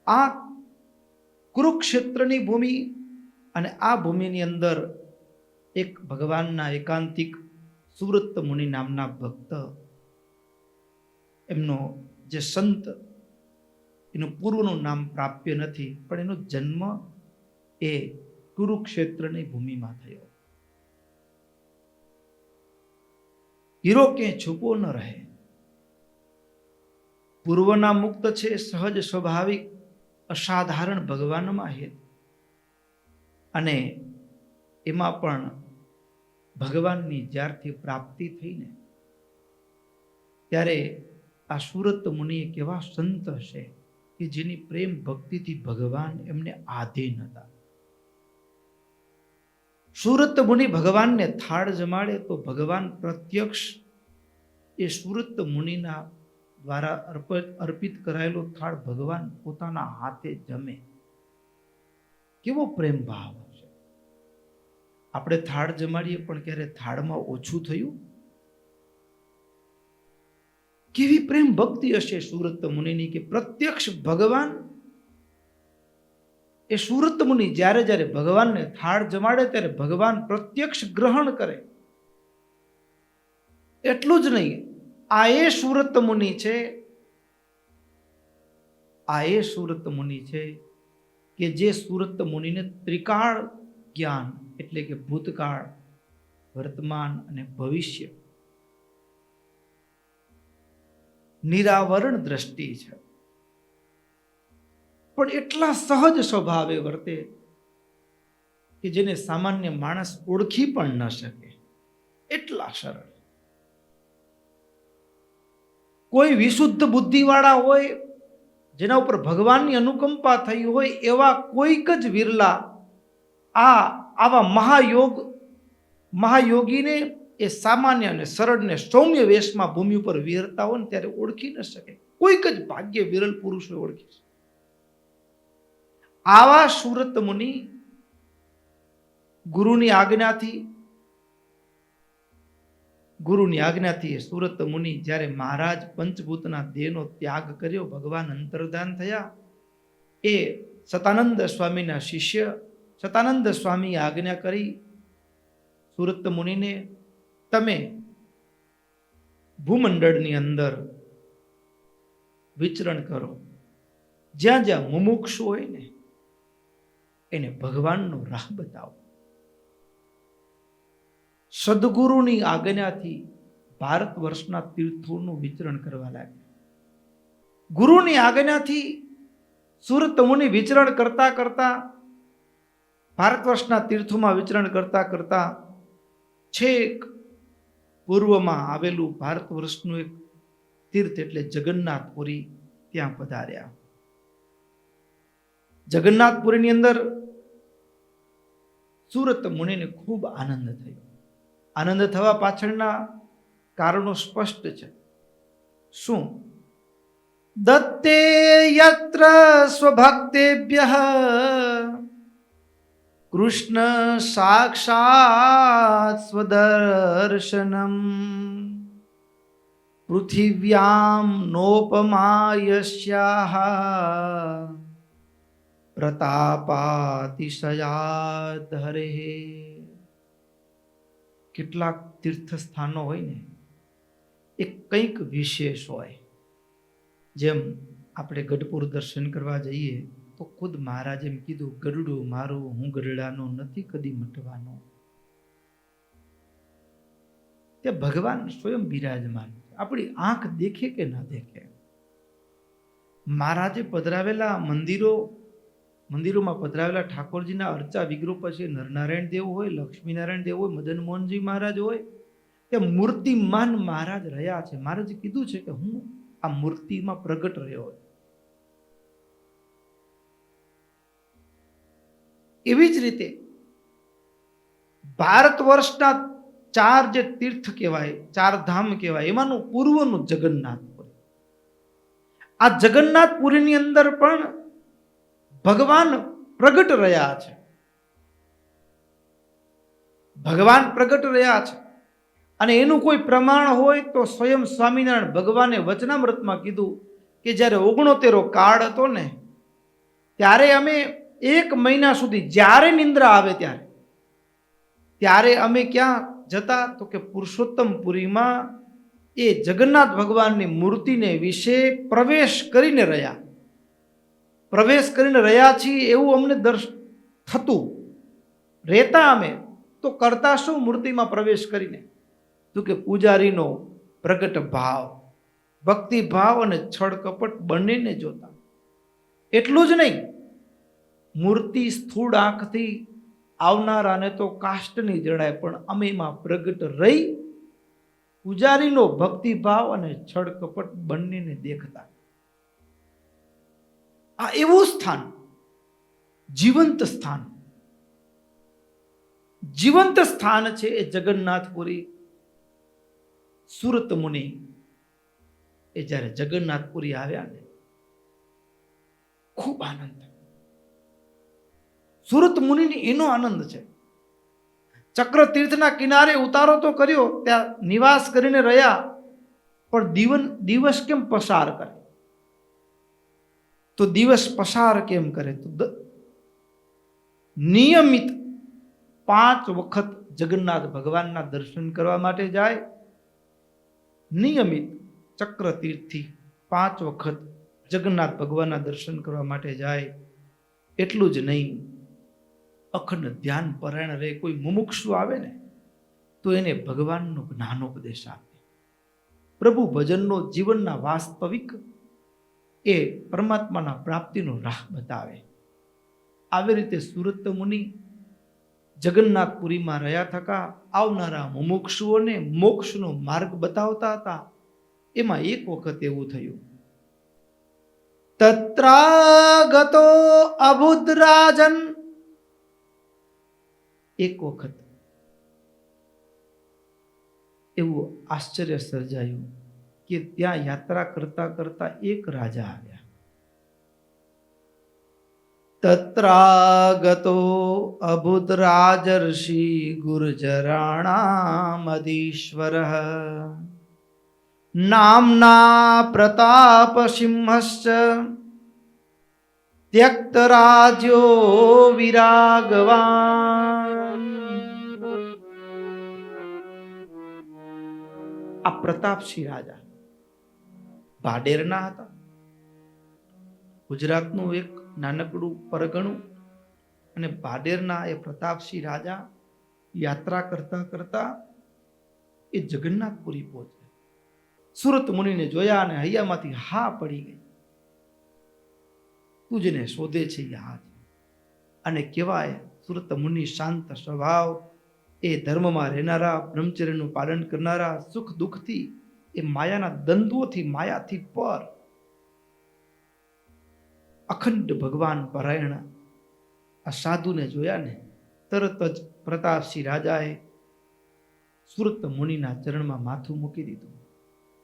આ કુરુક્ષેત્રની ભૂમિ અને આ ભૂમિની અંદર એક ભગવાનના એકાંતિક સુરત મુનિ નામના ભક્ત, એમનો જે સંત, એનું પૂર્વનું નામ પ્રાપ્ય નથી, પણ એનો જન્મ એ કુરુક્ષેત્રની ભૂમિમાં થયો. હીરો ક્યાંય છુપો ન રહે. પૂર્વના મુક્ત છે, સહજ સ્વાભાવિક અસાધારણ ભગવાનમાં હેત, અને એમાં પણ ભગવાનની જ્યારથી પ્રાપ્તિ થઈને ત્યારે આ સુરત મુનિ કેવા સંત હશે કે જેની પ્રેમ ભક્તિથી ભગવાન એમને આધીન હતા. સુરત મુનિ ભગવાનને થાળ જમાડે તો ભગવાન પ્રત્યક્ષ એ સુરત મુનિના દ્વારા અર્પિત કરાયેલો થાળ ભગવાન પોતાના હાથે જમે. કેવો પ્રેમ ભાવ હશે! આપણે થાળ જમાડીએ પણ ક્યારે થાળમાં ઓછું થયું? કેવી પ્રેમ ભક્તિ હશે સુરત મુનિની કે પ્રત્યક્ષ ભગવાન, એ સુરત મુનિ જ્યારે જ્યારે ભગવાનને થાળ જમાડે ત્યારે ભગવાન પ્રત્યક્ષ ગ્રહણ કરે. એટલું જ નહીં, આ એ સુરત મુનિ છે, આ એ સુરત મુનિ છે કે જે સુરત મુનિને ત્રિકાળ જ્ઞાન એટલે કે ભૂતકાળ, વર્તમાન અને ભવિષ્ય નિરાવરણ દ્રષ્ટિ છે. પણ એટલા સહજ સ્વભાવે વર્તે કે જેને સામાન્ય માણસ ઓળખી પણ ન શકે, એટલા સરળ. કોઈ વિશુદ્ધ બુદ્ધિવાળા હોય, જેના ઉપર ભગવાનની અનુકંપા થઈ હોય, એવા કોઈક જ વિરલા આવા મહાયોગીને એ સામાન્ય અને સરળ ને સૌમ્ય વેશમાં ભૂમિ ઉપર વિહરતા હોય ને ત્યારે ઓળખી ન શકે. કોઈક જ ભાગ્ય વિરલ પુરુષો ઓળખી શકે. આવા સુરત મુનિ ગુરુની આજ્ઞાથી એ સુરત મુનિ જ્યારે મહારાજ પંચભૂતના દેહનો ત્યાગ કર્યો, ભગવાન અંતર્ધાન થયા, એ સતાનંદ સ્વામીના શિષ્ય સતાનંદ સ્વામીએ આજ્ઞા કરી સુરત મુનિને, તમે ભૂમંડળની અંદર વિચરણ કરો, જ્યાં જ્યાં મુમુક્ષુ હોય ને એને ભગવાનનો રાહ બતાવો. સદગુરુની આજ્ઞાથી ભારત વર્ષના તીર્થોનું વિચરણ કરવા લાગ્યા. ગુરુની આજ્ઞાથી સુરત મુનિ વિચરણ કરતા કરતા, ભારત વર્ષના તીર્થોમાં વિચરણ કરતા કરતા છેક પૂર્વમાં આવેલું ભારત વર્ષનું એક તીર્થ એટલે જગન્નાથપુરી, ત્યાં પધાર્યા. જગન્નાથપુરીની અંદર સુરત મુનિને ખૂબ આનંદ થયો. આનંદ થવા પાછળના કારણો સ્પષ્ટ છે. શું? દત્તે યત્ર સ્વભક્તેભ્યઃ કૃષ્ણ સાક્ષાત સ્વદર્શનમ પૃથિવ્યામ નોપમાયસ્યાઃ પ્રતાપાતિશયાદ હરેઃ. કેટલાક તીર્થ સ્થાનો હોય ને એ કંઈક વિશેષ હોય. જેમ આપણે ગઢપુર દર્શન કરવા જઈએ તો ખુદ મહારાજે એમ કીધું, ગરુડું મારું, હું ગરડાનો નથી કદી મટવાનો. તે ભગવાન સ્વયં બિરાજમાન છે. આપણી આંખ દેખે કે ના દેખે, મહારાજે પધરાવેલા મંદિરોમાં પધરાવેલા ઠાકોરજીના અર્ચા વિગ્રહ પછી નરનારાયણ દેવ હોય, લક્ષ્મીનારાયણ દેવ હોય, મદન મોહનજી મહારાજ હોય, તે મૂર્તિમાન મહારાજ રહ્યા છે. મહારાજે કીધું છે કે હું આ મૂર્તિમાં પ્રગટ રહ્યો. એવી જ રીતે ભારત વર્ષના ચાર જે તીર્થ કહેવાય, ચાર ધામ કહેવાય, એમાંનું પૂર્વનું જગન્નાથપુરી. આ જગન્નાથપુરીની અંદર પણ ભગવાન પ્રગટ રહ્યા છે. ભગવાન પ્રગટ રહ્યા છે અને એનું કોઈ પ્રમાણ હોય તો સ્વયં સ્વામિનારાયણ ભગવાને વચનામૃતમાં કીધું કે જ્યારે 69 કાળ હતો ને ત્યારે અમે 1 મહિના સુધી જ્યારે નિંદ્રા આવે ત્યારે અમે ક્યાં જતા તો કે પુરુષોત્તમપુરીમાં એ જગન્નાથ ભગવાનની મૂર્તિને વિશે પ્રવેશ કરીને રહ્યા છીએ એવું અમને થતું. રહેતા અમે તો કરતા શું મૂર્તિમાં પ્રવેશ કરીને? તો કે પૂજારીનો પ્રગટ ભાવ, ભક્તિ ભાવ અને છળ કપટ બંનેને જોતા. એટલું જ નહીં, મૂર્તિ સ્થૂળ આંખથી આવનારાને તો કાષ્ટની જણાય, પણ અમે એમાં પ્રગટ રહી પૂજારીનો ભક્તિભાવ અને છળ કપટ બંનેને દેખતા. આ એવું સ્થાન, જીવંત સ્થાન છે એ જગન્નાથપુરી. સુરત મુનિ એ જ્યારે જગન્નાથપુરી આવ્યા ને ખૂબ આનંદ. સુરત મુનિની એનો આનંદ છે. ચક્ર તીર્થના કિનારે ઉતારો તો કર્યો, ત્યાં નિવાસ કરીને રહ્યા, પણ દિવસ કેમ પસાર કરે? તો દિવસ પસાર કેમ કરે? તો નિયમિત 5 વખત જગન્નાથ ભગવાનના દર્શન કરવા માટે જાય. નિયમિત ચક્ર તીર્થથી 5 વખત જગન્નાથ ભગવાનના દર્શન કરવા માટે જાય. એટલું જ નહીં, અખંડ ધ્યાન પરાયણ રહે. કોઈ મુમુક્ષુ આવે ને તો એને ભગવાનનો જ્ઞાનોપદેશ આપે, પ્રભુ ભજનનો જીવનના વાસ્તવિક એ પરમાત્માના પ્રાપ્તિનો રાહ બતાવે. આવી રીતે સુરત મુનિ જગન્નાથપુરીમાં રહ્યા થકા આવનારા મુમુક્ષુઓને મોક્ષનો માર્ગ બતાવતા હતા. એમાં એક વખત એવું થયું, તત્રાગતો અબુદ્રાજન. એક વખત એવું આશ્ચર્ય સર્જાયું કે ત્યાં યાત્રા કરતા કરતા એક રાજા આવ્યા. તત્રાગતો અબુદ્રાજર્ષિ ગુર્જરાણામધીશ્વર નામ્ના પ્રતાપસિંહશ્ચ ત્યક્તરાજ્યો વિરાગવાન. આ પ્રતાપસિંહ રાજા ભાડેરના હતા. ગુજરાતનું એક નાનકડું પરગણું, અને ભાડેરના એ પ્રતાપસિંહ રાજા યાત્રા કરતા કરતા એ જગન્નાથપુરી પહોંચ્યા. સુરત મુનિને જોયા અને હૈયામાંથી હા પડી ગઈ. તું જેને શોધે છે એ હા છે. અને કહેવાય સુરત મુનિ શાંત સ્વભાવ, એ ધર્મમાં રહેનારા, બ્રહ્મચર્યનું પાલન કરનારા, સુખ દુઃખથી એ માયાના દ્વંદ્વોથી, માયાથી પર, અખંડ ભગવાન પરાયણ આ સાધુને જોયા ને તરત જ પ્રતાપસિંહ રાજાએ સુરત મુનિના ચરણમાં માથું મૂકી દીધું.